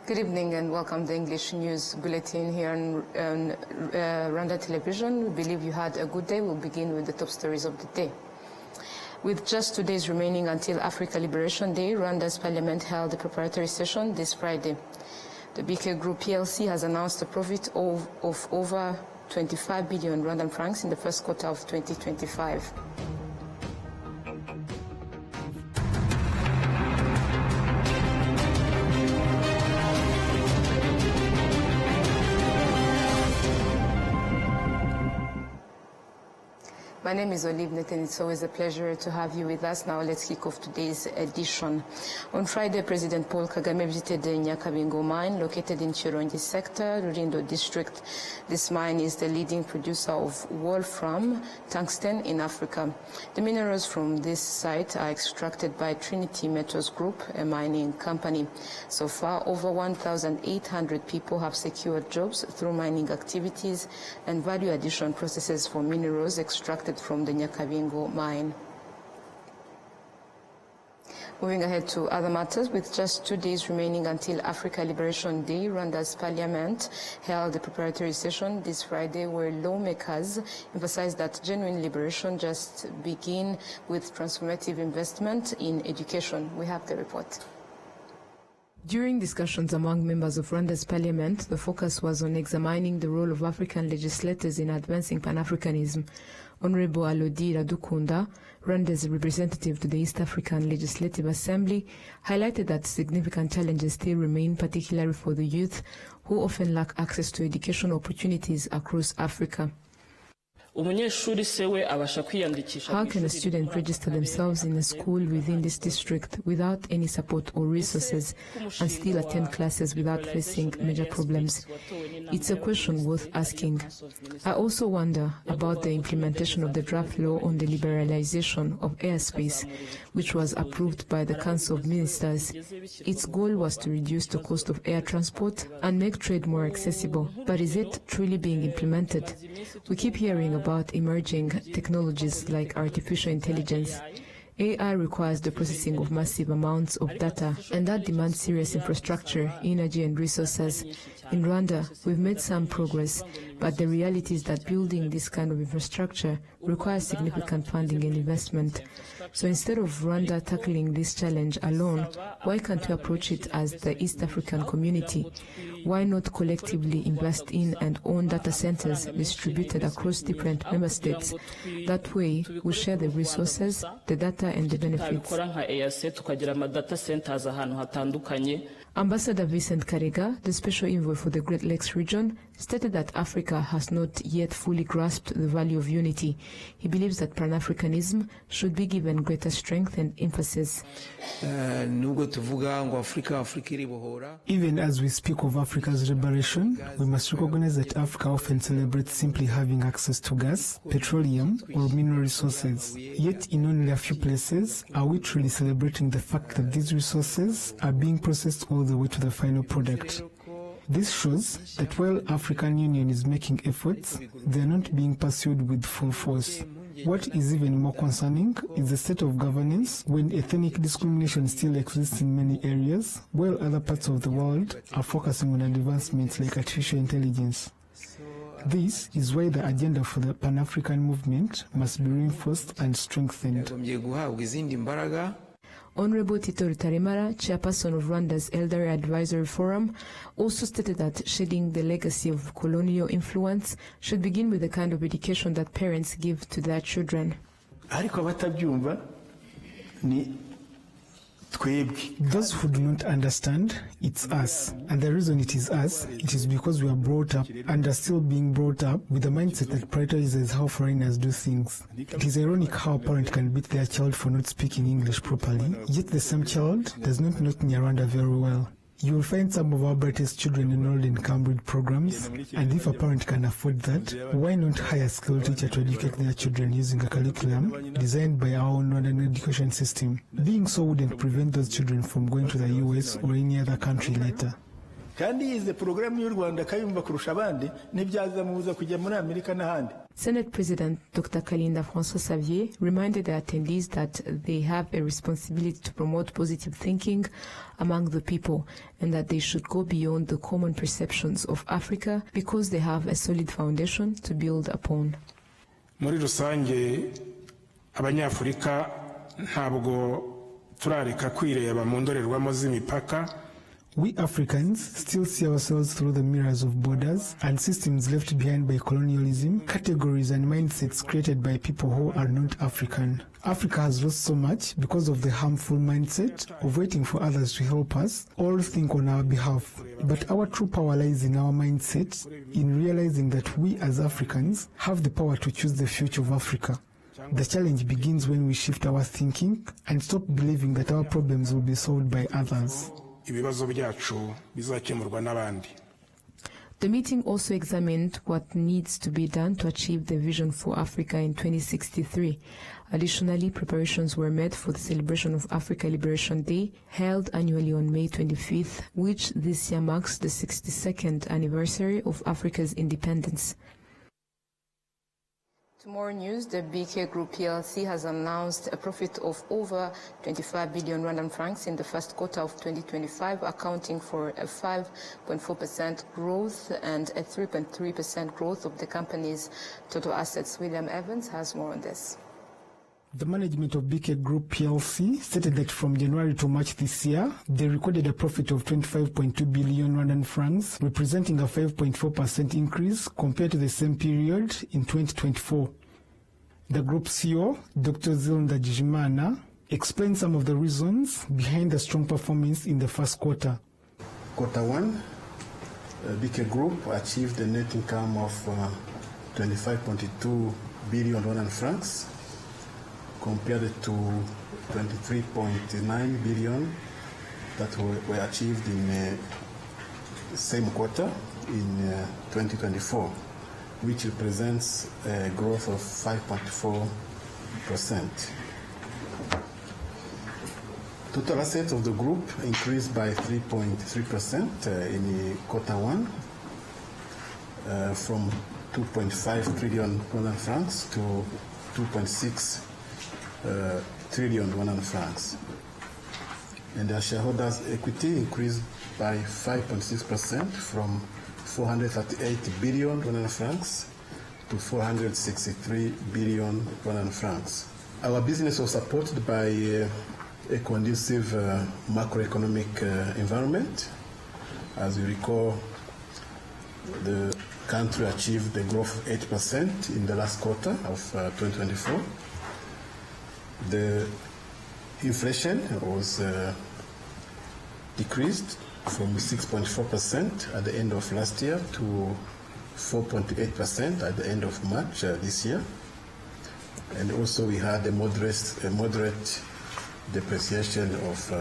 Good evening and welcome to the English News Bulletin here on Rwanda Television. We believe you had a good day. We'll begin with the top stories of the day. With just 2 days remaining until Africa Liberation Day, Rwanda's parliament held a preparatory session this Friday. The BK Group PLC has announced a profit of over 25 billion Rwandan francs in the first quarter of 2025. My name is Olive Nathan. It's always a pleasure to have you with us. Now let's kick off today's edition. On Friday, President Paul Kagame visited the Nyakabingo mine located in Chirongi sector, Rulindo district. This mine is the leading producer of wolfram tungsten in Africa. The minerals from this site are extracted by Trinity Metals Group, a mining company. So far, over 1,800 people have secured jobs through mining activities and value addition processes for minerals extracted from the Nyakabingo mine. Moving ahead to other matters, with just 2 days remaining until Africa Liberation Day, Rwanda's parliament held a preparatory session this Friday where lawmakers emphasized that genuine liberation just begin with transformative investment in education. We have the report. During discussions among members of Rwanda's parliament, the focus was on examining the role of African legislators in advancing Pan-Africanism. Honorable Alodi Radukunda, Rwanda's representative to the East African Legislative Assembly, highlighted that significant challenges still remain, particularly for the youth, who often lack access to education opportunities across Africa. How can a student register themselves in a school within this district without any support or resources and still attend classes without facing major problems? It's a question worth asking. I also wonder about the implementation of the draft law on the liberalization of airspace, which was approved by the Council of Ministers. Its goal was to reduce the cost of air transport and make trade more accessible. But is it truly being implemented? We keep hearing about emerging technologies like artificial intelligence. AI requires the processing of massive amounts of data, and that demands serious infrastructure, energy and resources. In Rwanda, we've made some progress, but the reality is that building this kind of infrastructure requires significant funding and investment. So instead of Rwanda tackling this challenge alone, why can't we approach it as the East African community? Why not collectively invest in and own data centers distributed across different member states? That way, we share the resources, the data and the benefits. Ambassador Vincent Karega, the special envoy for the Great Lakes region, stated that Africa has not yet fully grasped the value of unity. He believes that Pan-Africanism should be given greater strength and emphasis. Even as we speak of Africa's liberation, we must recognize that Africa often celebrates simply having access to gas, petroleum, or mineral resources. Yet in only a few places are we truly celebrating the fact that these resources are being processed all the way to the final product. This shows that while African Union is making efforts, they are not being pursued with full force. What is even more concerning is the state of governance when ethnic discrimination still exists in many areas, while other parts of the world are focusing on advancements like artificial intelligence. This is why the agenda for the Pan-African movement must be reinforced and strengthened. Honorable Tito Rutaremara, chairperson of Rwanda's Elderly Advisory Forum, also stated that shedding the legacy of colonial influence should begin with the kind of education that parents give to their children. Those who do not understand, it's us. And the reason it is us, it is because we are brought up and are still being brought up with the mindset that prioritizes how foreigners do things. It is ironic how a parent can beat their child for not speaking English properly, yet the same child does not know Nyarwanda very well. You will find some of our brightest children enrolled in Cambridge programs, and if a parent can afford that, why not hire a skilled teacher to educate their children using a curriculum designed by our own Northern education system? Being so wouldn't prevent those children from going to the US or any other country later. Senate President Dr. Kalinda François-Xavier reminded the attendees that they have a responsibility to promote positive thinking among the people and that they should go beyond the common perceptions of Africa because they have a solid foundation to build upon. Muri rusange abanyafurika ntabwo turareka kwireba mu ndorerwamo z'imipaka. We Africans still see ourselves through the mirrors of borders and systems left behind by colonialism, categories and mindsets created by people who are not African. Africa has lost so much because of the harmful mindset of waiting for others to help us or think on our behalf. But our true power lies in our mindset, in realizing that we as Africans have the power to choose the future of Africa. The challenge begins when we shift our thinking and stop believing that our problems will be solved by others. The meeting also examined what needs to be done to achieve the vision for Africa in 2063. Additionally, preparations were made for the celebration of Africa Liberation Day, held annually on May 25th, which this year marks the 62nd anniversary of Africa's independence. To more news, the BK Group PLC has announced a profit of over 25 billion Rwandan francs in the first quarter of 2025, accounting for a 5.4% growth and a 3.3% growth of the company's total assets. William Evans has more on this. The management of BK Group PLC stated that from January to March this year, they recorded a profit of 25.2 billion Rwandan francs, representing a 5.4% increase compared to the same period in 2024. The group CEO, Dr. Zilda Jijimana, explained some of the reasons behind the strong performance in the first quarter. Quarter one, BK Group achieved a net income of 25.2 billion Rwandan francs, compared to 23.9 billion that were achieved in the same quarter in 2024, which represents a growth of 5.4%. Total assets of the group increased by 3.3% in quarter one, from 2.5 trillion francs to 2.6 trillion francs. And their shareholders' equity increased by 5.6% from 438 billion francs to 463 billion francs. Our business was supported by a conducive macroeconomic environment. As you recall, the country achieved a growth of 8% in the last quarter of 2024. The inflation was decreased from 6.4% at the end of last year to 4.8% at the end of March this year. And also we had a moderate depreciation of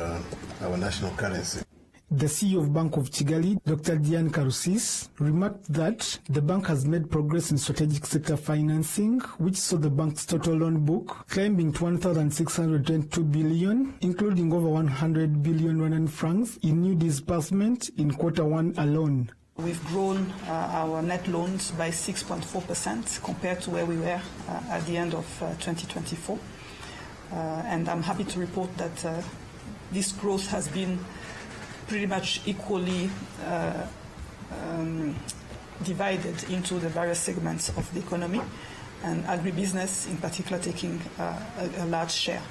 our national currency. The CEO of Bank of Kigali, Dr. Diane Karusis, remarked that the bank has made progress in strategic sector financing, which saw the bank's total loan book climbing to 1,622 billion, including over 100 billion Rwandan francs in new disbursement in quarter one alone. We've grown our net loans by 6.4% compared to where we were at the end of 2024. And I'm happy to report that this growth has been pretty much equally divided into the various segments of the economy, and agribusiness in particular taking a large share.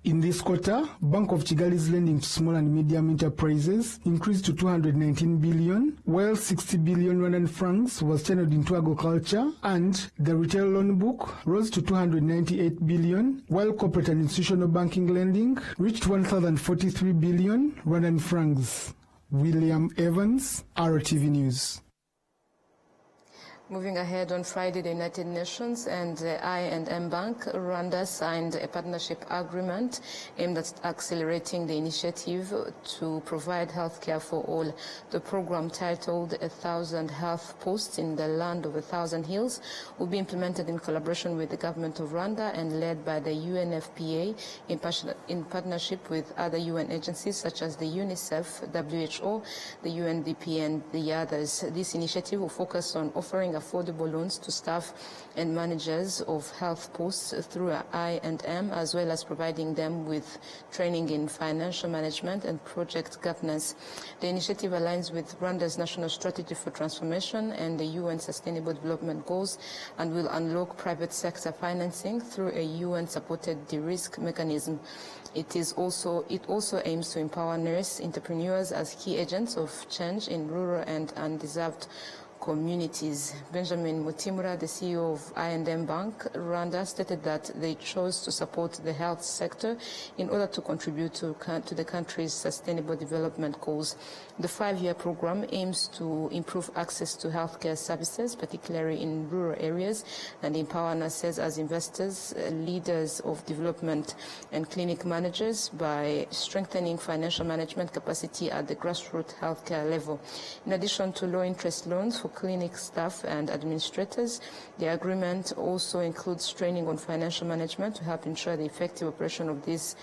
In this quarter, Bank of Kigali's lending to small and medium enterprises increased to 219 billion, while 60 billion Rwandan francs was channeled into agriculture, and the retail loan book rose to 298 billion, while corporate and institutional banking lending reached 1,043 billion Rwandan francs. William Evans, RwandaTV News. Moving ahead, on Friday, the United Nations and the I&M Bank, Rwanda signed a partnership agreement aimed at accelerating the initiative to provide healthcare for all. The program, titled 1,000 Health Posts in the Land of 1,000 Hills, will be implemented in collaboration with the government of Rwanda and led by the UNFPA in partnership with other UN agencies such as the UNICEF, WHO, the UNDP, and the others. This initiative will focus on offering affordable loans to staff and managers of health posts through I&M, as well as providing them with training in financial management and project governance. The initiative aligns with Rwanda's National Strategy for Transformation and the UN Sustainable Development Goals and will unlock private sector financing through a UN-supported de-risk mechanism. It also aims to empower nurse entrepreneurs as key agents of change in rural and undeserved communities. Benjamin Mutimura, the CEO of I&M Bank Rwanda, stated that they chose to support the health sector in order to contribute to the country's sustainable development goals. The 5-year program aims to improve access to healthcare services, particularly in rural areas, and empower nurses as investors, leaders of development, and clinic managers by strengthening financial management capacity at the grassroots healthcare level. In addition to low-interest loans for clinic staff and administrators, the agreement also includes training on financial management to help ensure the effective operation of these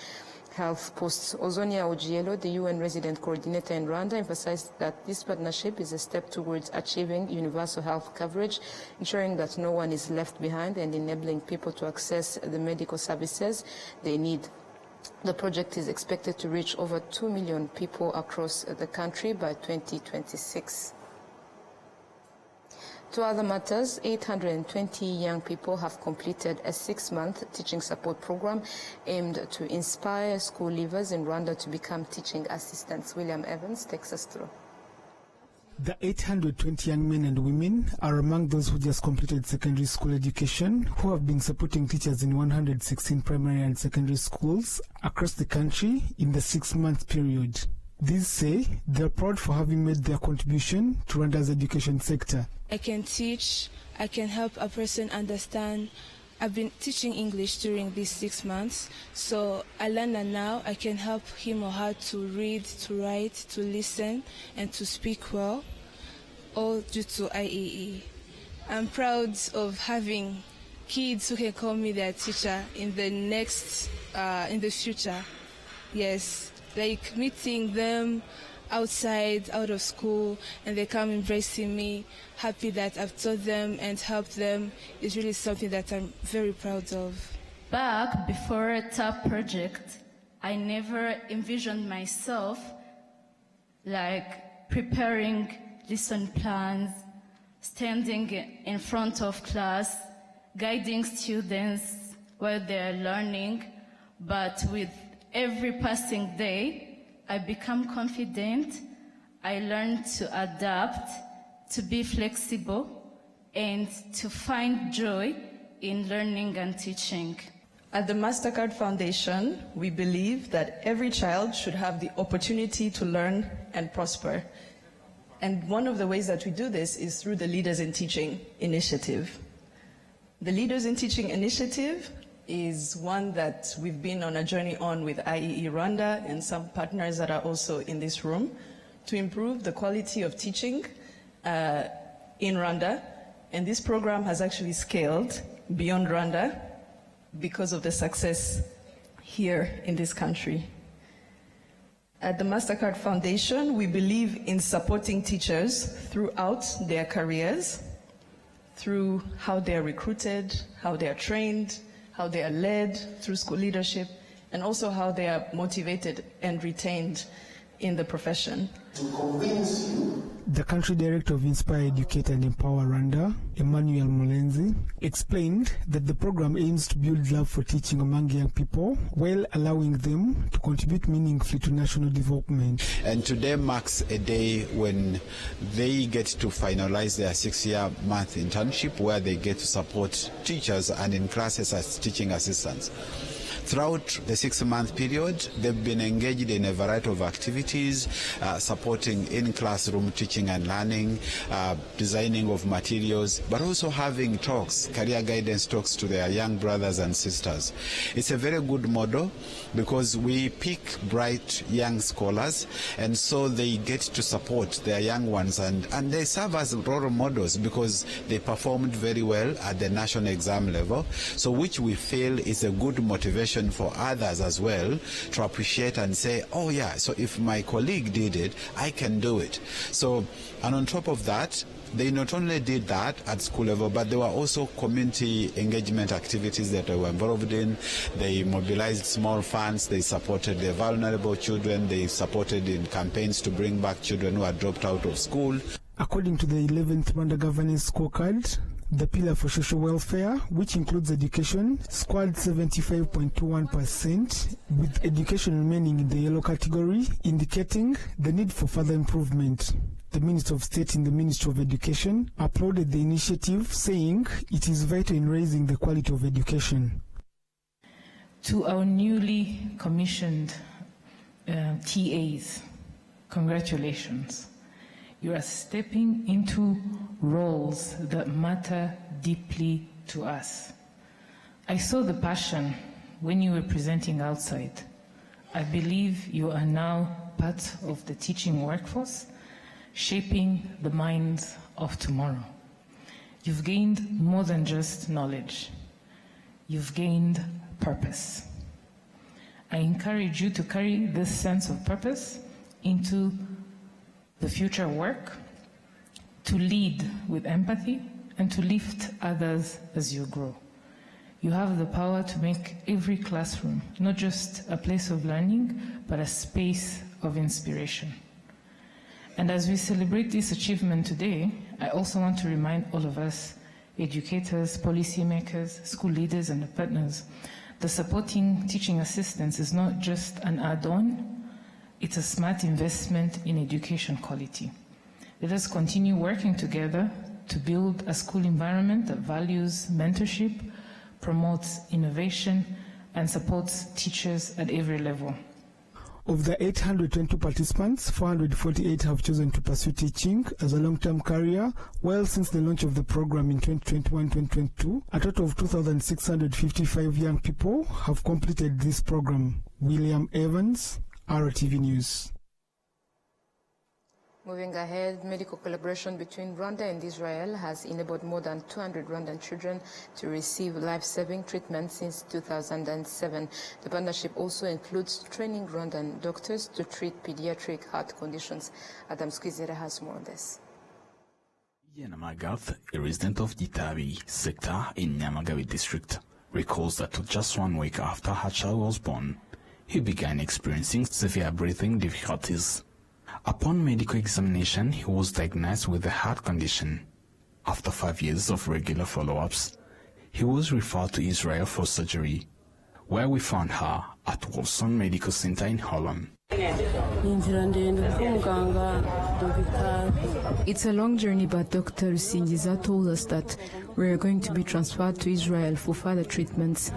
health posts. Ozonia Ojielo, the UN resident coordinator in Rwanda, emphasized that this partnership is a step towards achieving universal health coverage, ensuring that no one is left behind and enabling people to access the medical services they need. The project is expected to reach over 2 million people across the country by 2026. To other matters, 820 young people have completed a 6-month teaching support program aimed to inspire school leavers in Rwanda to become teaching assistants. William Evans takes us through. The 820 young men and women are among those who just completed secondary school education, who have been supporting teachers in 116 primary and secondary schools across the country in the 6-month period. These say they're proud for having made their contribution to Rwanda's education sector. I can teach, I can help a person understand. I've been teaching English during these 6 months, so I learn that now I can help him or her to read, to write, to listen, and to speak well, all due to IEE. I'm proud of having kids who can call me their teacher in the future. Yes. Like meeting them outside, out of school, and they come embracing me, happy that I've taught them and helped them, is really something that I'm very proud of. Back before a TAP project, I never envisioned myself like preparing lesson plans, standing in front of class, guiding students while they're learning, but with every passing day, I become confident. I learn to adapt, to be flexible, and to find joy in learning and teaching. At the MasterCard Foundation, we believe that every child should have the opportunity to learn and prosper. And one of the ways that we do this is through the Leaders in Teaching initiative. The Leaders in Teaching initiative is one that we've been on a journey on with IEE Rwanda and some partners that are also in this room to improve the quality of teaching in Rwanda. And this program has actually scaled beyond Rwanda because of the success here in this country. At the MasterCard Foundation, we believe in supporting teachers throughout their careers, through how they are recruited, how they are trained, how they are led through school leadership, and also how they are motivated and retained in the profession. The country director of Inspire, Educate and Empower Rwanda, Emmanuel Mulenzi, explained that the program aims to build love for teaching among young people while allowing them to contribute meaningfully to national development. And today marks a day when they get to finalize their 6-year month internship, where they get to support teachers and in classes as teaching assistants. throughout the 6-month period, they've been engaged in a variety of activities, supporting in-classroom teaching and learning, designing of materials, but also having talks, career guidance talks to their young brothers and sisters. It's a very good model because we pick bright young scholars, and so they get to support their young ones, and they serve as role models because they performed very well at the national exam level, so which we feel is a good motivation for others as well to appreciate and say, oh yeah, so if my colleague did it, I can do it. So, and on top of that, they not only did that at school level, but there were also community engagement activities that they were involved in. They mobilized small funds, they supported the vulnerable children, they supported in campaigns to bring back children who had dropped out of school. According to the 11th Rwanda Governance Scorecard, the pillar for social welfare, which includes education, scored 75.21%, with education remaining in the yellow category, indicating the need for further improvement. The Minister of State in the Ministry of Education applauded the initiative, saying it is vital in raising the quality of education. To our newly commissioned TAs, congratulations. You are stepping into roles that matter deeply to us. I saw the passion when you were presenting outside. I believe you are now part of the teaching workforce, shaping the minds of tomorrow. You've gained more than just knowledge. You've gained purpose. I encourage you to carry this sense of purpose into the future work, to lead with empathy, and to lift others as you grow. You have the power to make every classroom not just a place of learning, but a space of inspiration. And as we celebrate this achievement today, I also want to remind all of us, educators, policymakers, school leaders, and the partners, that supporting teaching assistants is not just an add-on, it's a smart investment in education quality. Let us continue working together to build a school environment that values mentorship, promotes innovation, and supports teachers at every level. Of the 820 participants, 448 have chosen to pursue teaching as a long-term career, while since the launch of the program in 2021-2022, a total of 2,655 young people have completed this program. William Evans, RwandaTV News. Moving ahead, medical collaboration between Rwanda and Israel has enabled more than 200 Rwandan children to receive life-saving treatment since 2007. The partnership also includes training Rwandan doctors to treat pediatric heart conditions. Adam Skizere has more on this. Yana Magath, a resident of Gitabi sector in Nyamagabe district, recalls that just 1 week after her child was born, he began experiencing severe breathing difficulties. Upon medical examination, he was diagnosed with a heart condition. After 5 years of regular follow-ups, he was referred to Israel for surgery, where we found her at Wolfson Medical Center in Holland. It's a long journey, but Dr. Singiza told us that we are going to be transferred to Israel for further treatments.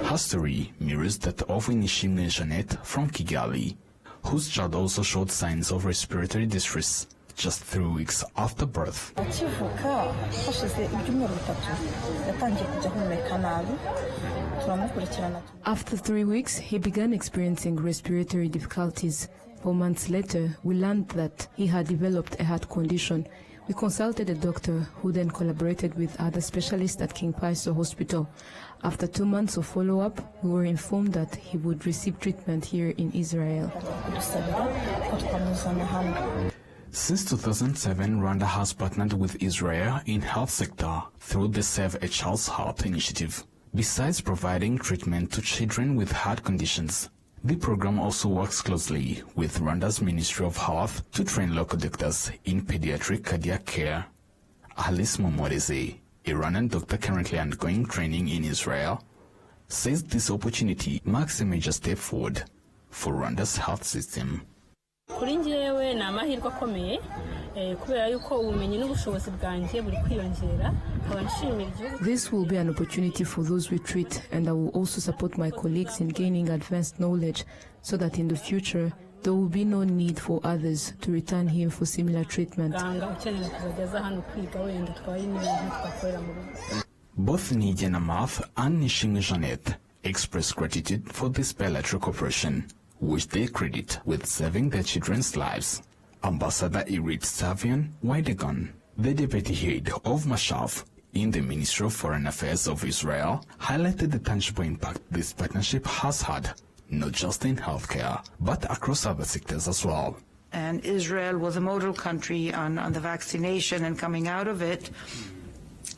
Her story mirrors that of Nishimne Jeanette from Kigali, whose child also showed signs of respiratory distress just 3 weeks after birth. After 3 weeks, he began experiencing respiratory difficulties. 4 months later, we learned that he had developed a heart condition. We consulted a doctor who then collaborated with other specialists at King Faisal Hospital. After 2 months of follow-up, we were informed that he would receive treatment here in Israel. Since 2007, Rwanda has partnered with Israel in health sector through the Save a Child's Heart initiative. Besides providing treatment to children with heart conditions, the program also works closely with Rwanda's Ministry of Health to train local doctors in pediatric cardiac care. Alice Momoreze, a Rwandan doctor currently undergoing training in Israel, says this opportunity marks a major step forward for Rwanda's health system. kuri njyewe ni amahirwe akomeye kubera yuko ubumenyi n'ubushobozi bwanjye buri kwiyongera. This will be an opportunity for those we treat, and I will also support my colleagues in gaining advanced knowledge so that in the future there will be no need for others to return here for similar treatment. Both Nigena Math and Nishing Jeanette express gratitude for this bilateral cooperation, which they credit with saving their children's lives. Ambassador Irit Savian Weidegan, the deputy head of Mashaf in the Ministry of Foreign Affairs of Israel, highlighted the tangible impact this partnership has had, not just in healthcare, but across other sectors as well. And Israel was a model country on the vaccination, and coming out of it,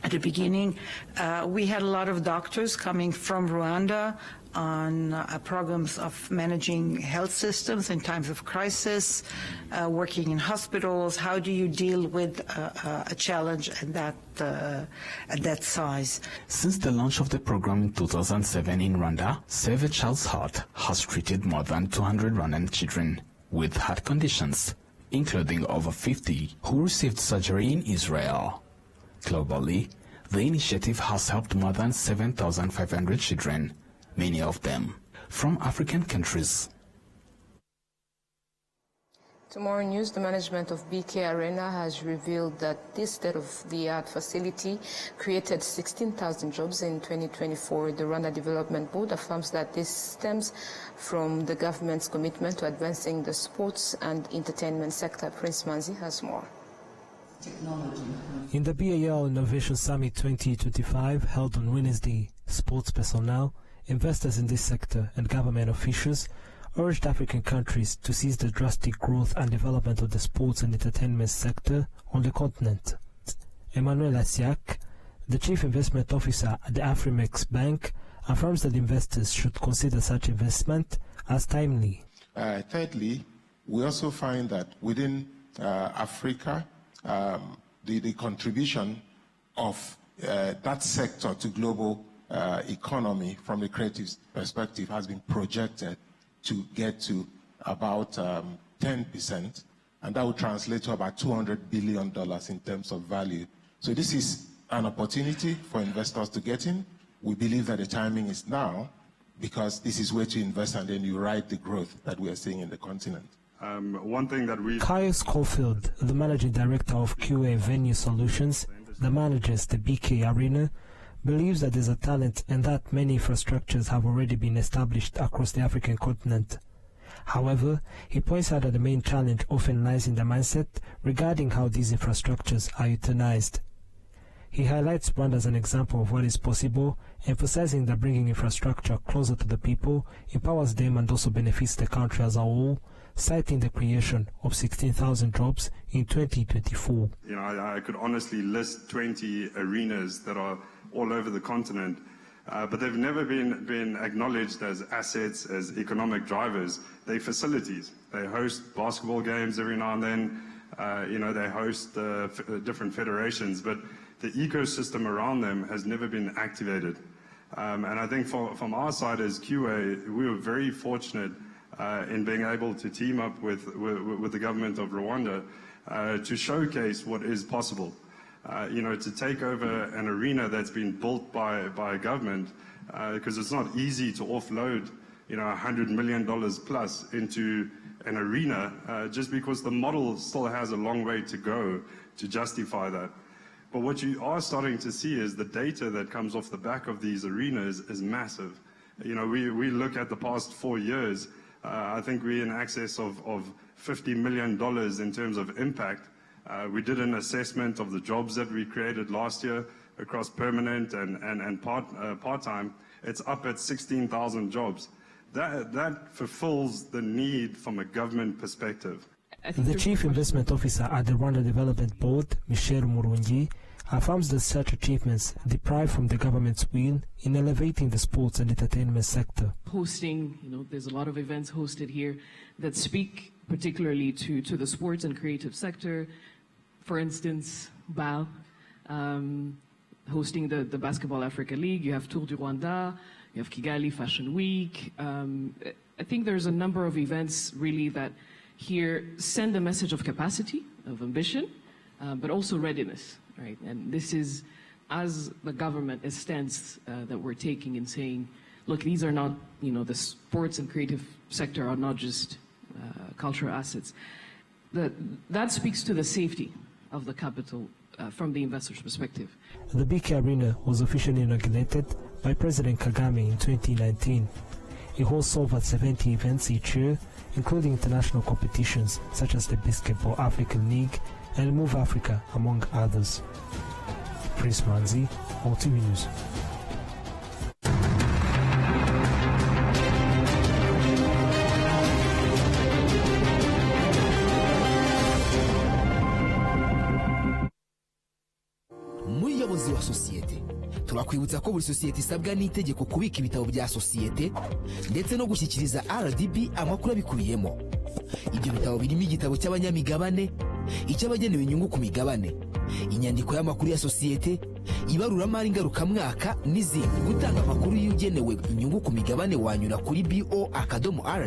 at the beginning, we had a lot of doctors coming from Rwanda on programs of managing health systems in times of crisis, working in hospitals. How do you deal with a challenge at that size? Since the launch of the program in 2007 in Rwanda, Save a Child's Heart has treated more than 200 Rwandan children with heart conditions, including over 50 who received surgery in Israel. Globally, the initiative has helped more than 7,500 children, many of them from African countries. Tomorrow News, the management of BK Arena has revealed that this state-of-the-art facility created 16,000 jobs in 2024. The Rwanda Development Board affirms that this stems from the government's commitment to advancing the sports and entertainment sector. Prince Manzi has more. In the BAL Innovation Summit 2025 held on Wednesday, sports personnel, investors in this sector and government officials urged African countries to seize the drastic growth and development of the sports and entertainment sector on the continent. Emmanuel Asiak, the Chief Investment Officer at the Afrimex Bank, affirms that investors should consider such investment as timely. Thirdly, we also find that within Africa, the contribution of that sector to global economy from the creative perspective has been projected to get to about 10%, and that would translate to about $200 billion in terms of value. So this is an opportunity for investors to get in. We believe that the timing is now, because this is where to invest, and then you ride the growth that we are seeing in the continent. One thing that we... Caius Caulfield, the Managing Director of QA Venue Solutions, that manages the BK Arena, believes that there's a talent and that many infrastructures have already been established across the African continent. However, he points out that the main challenge often lies in the mindset regarding how these infrastructures are utilized. He highlights Rwanda as an example of what is possible, emphasizing that bringing infrastructure closer to the people empowers them and also benefits the country as a whole, citing the creation of 16,000 jobs in 2024. You know, I could honestly list 20 arenas that are all over the continent, but they've never been acknowledged as assets, as economic drivers. They're facilities. They host basketball games every now and then. You know, they host different federations, but the ecosystem around them has never been activated. And I think from our side as QA, we were very fortunate in being able to team up with the government of Rwanda to showcase what is possible. You know, to take over an arena that's been built by a government, because it's not easy to offload, you know, $100 million plus into an arena, just because the model still has a long way to go to justify that. But what you are starting to see is the data that comes off the back of these arenas is massive. You know, we look at the past 4 years, I think we're in excess of $50 million in terms of impact. We did an assessment of the jobs that we created last year across permanent and part-time. It's up at 16,000 jobs. That fulfills the need from a government perspective. The Chief Investment Officer at the Rwanda Development Board, Michel Murungi, affirms that such achievements derive from the government's will in elevating the sports and entertainment sector. Hosting, you know, there's a lot of events hosted here that speak particularly to the sports and creative sector. For instance, BAL, hosting the Basketball Africa League. You have Tour du Rwanda, you have Kigali Fashion Week. I think there's a number of events really that here send a message of capacity, of ambition, but also readiness, right? And this is, as the government, a stance that we're taking in saying, look, these are not, the sports and creative sector are not just cultural assets. That speaks to the safety of the capital from the investor's perspective. The BK Arena was officially inaugurated by President Kagame in 2019. It hosts over 70 events each year, including international competitions such as the Basketball African League and Move Africa, among others. Prince Manzi, RwandaTV News. Muyobozi wa sosiyete, turakwibutsa ko buri sosiyete isabwa n'itegeko kubika ibitabo bya sosiyete ndetse no gushyikiriza RDB amakuru abikubiyemo. Ibyo bitabo birimo igitabo cy'abanyamigabane, icy'abagenewe inyungu ku migabane, inyandiko y'amakuru ya sosiyete, ibaruramari ngarukamwaka n'izindi. Gutanga amakuru y'ugenewe inyungu ku migabane wanyura kuri bo.rdb.rw,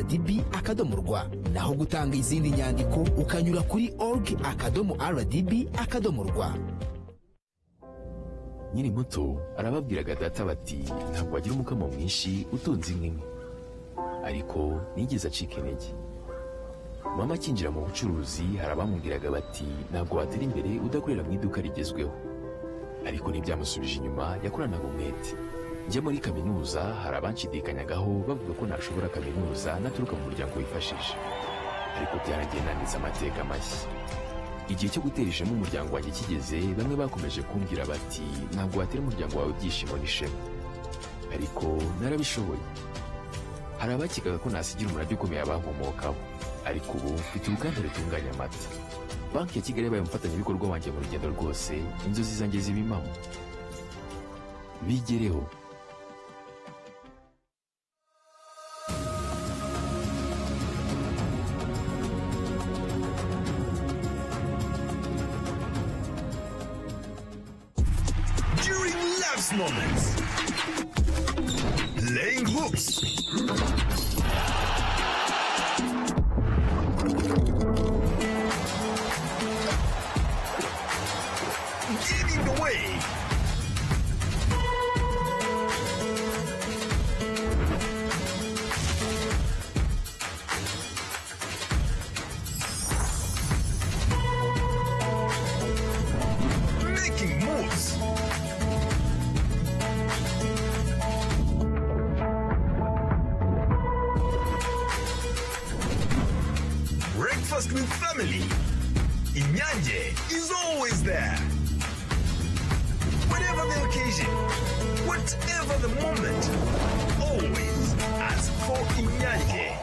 naho gutanga izindi nyandiko ukanyura kuri org.rdb.rw. Nyiri muto arababwiraga data bati ntabwo wagira umukamo mwinshi utunze inka imwe, ariko nigeze acika intege. Mama akinjira mu bucuruzi hari abamubwiraga bati ntabwo watera imbere udakorera mu iduka rigezweho, ariko ntibyamusubije inyuma, yakoranaga umwete. Njya muri kaminuza hari abanshidikanyagaho bavuga ko nashobora kaminuza naturuka mu muryango wifashije, ariko byarangiye nanditse amateka mashya. Igihe cyo gutera ishema umuryango wanjye kigeze, bamwe bakomeje kumbwira bati ntabwo watera umuryango wawe ibyishimo n'ishema, ariko narabishoboye. Hari abakekaga ko nasigira umurage ukomeye abankomokaho, ariko ubu mfite uruganda rutunganya amata. Banki ya Kigali yabaye umufatanyabikorwa wanjye mu rugendo rwose, inzozi zanjye ziba impamo. Bigereho. Moments. Laying hooks. Getting away. Making moves. Breakfast with family. Inyanje is always there. Whatever the occasion, whatever the moment, always ask for Inyanje.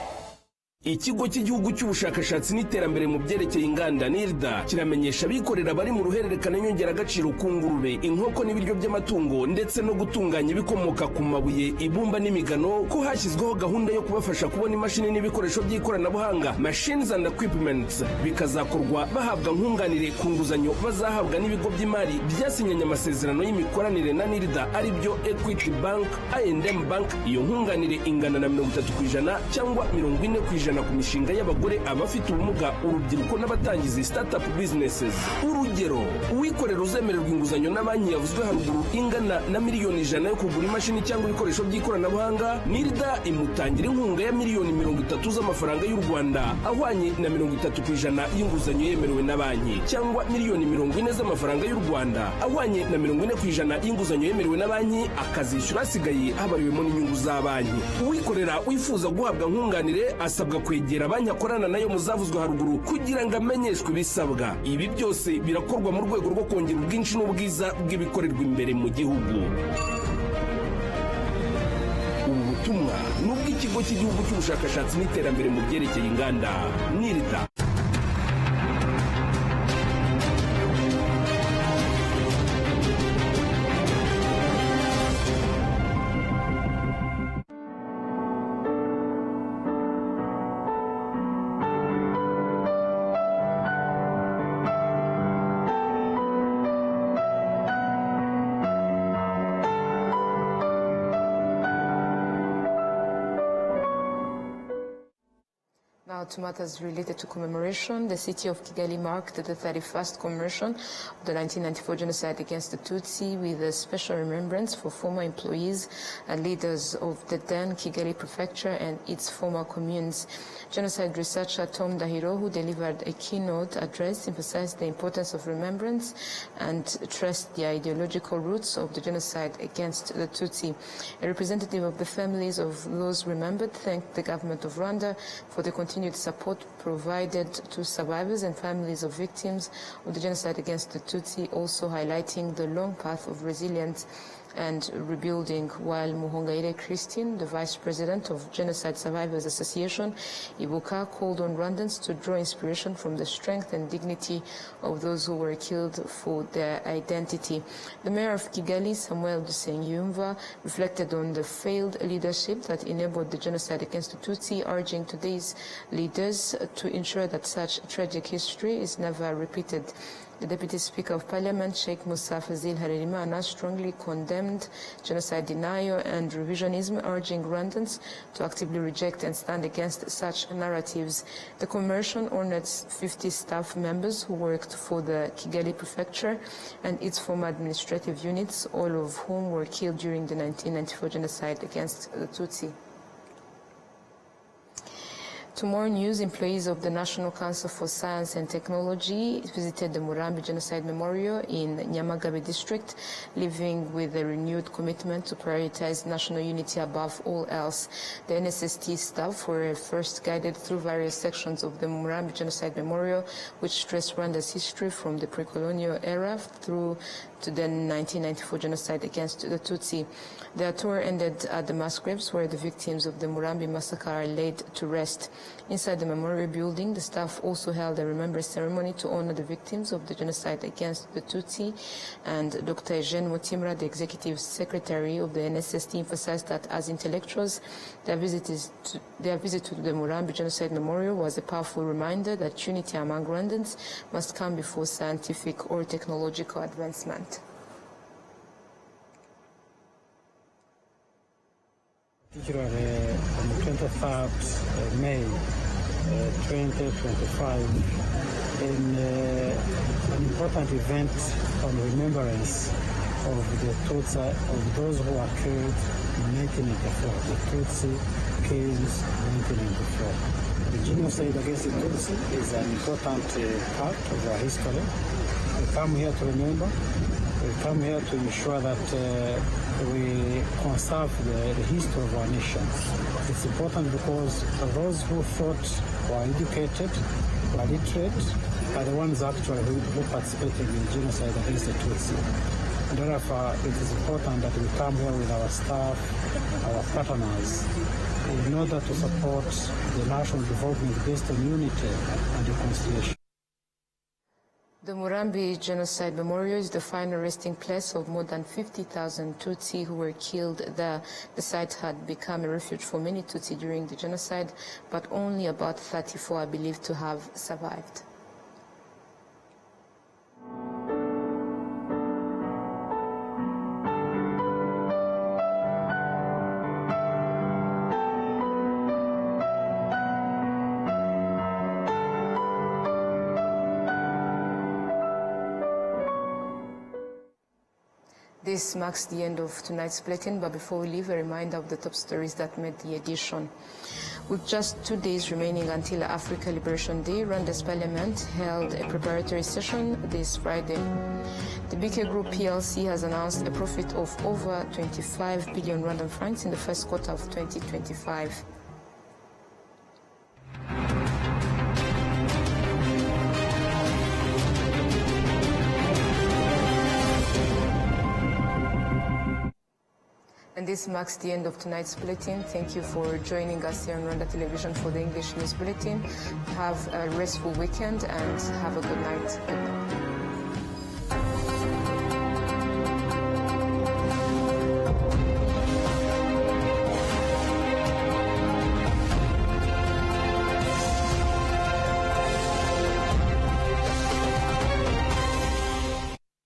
Ikigo cy'igihugu cy'ubushakashatsi n'iterambere mu byerekeye inganda NIRDA kiramenyesha abikorera bari mu ruhererekane nyongeragaciro ku ngurube, inkoko n'ibiryo by'amatungo ndetse no gutunganya ibikomoka ku mabuye, ibumba n'imigano ko hashyizweho gahunda yo kubafasha kubona imashini n'ibikoresho by'ikoranabuhanga machines and equipment, bikazakorwa bahabwa nkunganire ku nguzanyo bazahabwa n'ibigo by'imari byasinyanye amasezerano y'imikoranire na NIRDA ari byo Equity Bank, I&M Bank. Iyo nkunganire ingana na 30% cyangwa 40% ku mishinga y'abagore, abafite ubumuga, urubyiruko n'abatangiza startup businesses. Urugero, uwikorera uzemererwa inguzanyo na banki yavuzwe haruguru ingana na miliyoni 100 yo kugura imashini cyangwa ibikoresho by'ikoranabuhanga, NIRDA imutangira inkunga ya miliyoni 30 z'amafaranga y'u Rwanda ahwanye na 30% y'inguzanyo yemerewe na banki, cyangwa miliyoni 40 z'amafaranga y'u Rwanda ahwanye na 40% y'inguzanyo yemerewe na banki, akazishyura asigaye habariwemo n'inyungu za banki. Uwikorera wifuza guhabwa nkunganire asabwa kwegera banki akorana nayo muzavuzwe haruguru kugira ngo amenyeshwe ibisabwa. Ibi byose birakorwa mu rwego rwo kongera ubwinshi n'ubwiza bw'ibikorerwa imbere mu gihugu. Ubu butumwa n'ubw'ikigo cy'igihugu cy'ubushakashatsi n'iterambere mu byerekeye inganda NIRDA. Now to matters related to commemoration. The city of Kigali marked the 31st commemoration of the 1994 genocide against the Tutsi with a special remembrance for former employees and leaders of the then Kigali prefecture and its former communes. Genocide researcher Tom Dahiro, who delivered a keynote address, emphasized the importance of remembrance and traced the ideological roots of the genocide against the Tutsi. A representative of the families of those remembered thanked the government of Rwanda for the continued support provided to survivors and families of victims of the genocide against the Tutsi, also highlighting the long path of resilience and rebuilding, while Muhongaire Christine, the Vice President of Genocide Survivors Association, Ibuka, called on Rwandans to draw inspiration from the strength and dignity of those who were killed for their identity. The Mayor of Kigali, Samuel Dusengiyumva, reflected on the failed leadership that enabled the genocide against the Tutsi, urging today's leaders to ensure that such tragic history is never repeated. The Deputy Speaker of Parliament, Sheikh Musa Fazil Harerimana, strongly condemned genocide denial and revisionism, urging Rwandans to actively reject and stand against such narratives. The commemoration honored 50 staff members who worked for the Kigali prefecture and its former administrative units, all of whom were killed during the 1994 genocide against the Tutsi. To more news, employees of the National Council for Science and Technology visited the Murambi Genocide Memorial in Nyamagabe district, living with a renewed commitment to prioritize national unity above all else. The NSST staff were first guided through various sections of the Murambi Genocide Memorial, which stressed Rwanda's history from the pre-colonial era through to the 1994 genocide against the Tutsi. Their tour ended at the mass graves where the victims of the Murambi massacre are laid to rest. Inside the memorial building, the staff also held a remembrance ceremony to honor the victims of the genocide against the Tutsi, and Dr. Eugene Mutimura, the executive secretary of the NSST, emphasized that as intellectuals, their visit to the Murambi Genocide Memorial was a powerful reminder that unity among Rwandans must come before scientific or technological advancement. Particularly on the 23rd May 2025, in an important event on remembrance of the Tutsi, of those who were killed in 1994, the Tutsi killings in 1994. The genocide against the Tutsi is an important part of our history. We come here to remember. We come here to ensure that we conserve the history of our nation. It's important because those who thought were educated, were literate, are the ones actually who participated in genocide against the Tutsi. And therefore, it is important that we come here with our staff, our partners, in order to support the national development based on unity and reconciliation. The Murambi Genocide Memorial is the final resting place of more than 50,000 Tutsi who were killed there. The site had become a refuge for many Tutsi during the genocide, but only about 34 are believed to have survived. This marks the end of tonight's bulletin, but before we leave, a reminder of the top stories that made the edition. With just 2 days remaining until Africa Liberation Day, Rwanda's parliament held a preparatory session this Friday. The BK Group PLC has announced a profit of over 25 billion Rwandan francs in the first quarter of 2025. And this marks the end of tonight's bulletin. Thank you for joining us here on Rwanda Television for the English News Bulletin. Have a restful weekend and have a good night. Good night.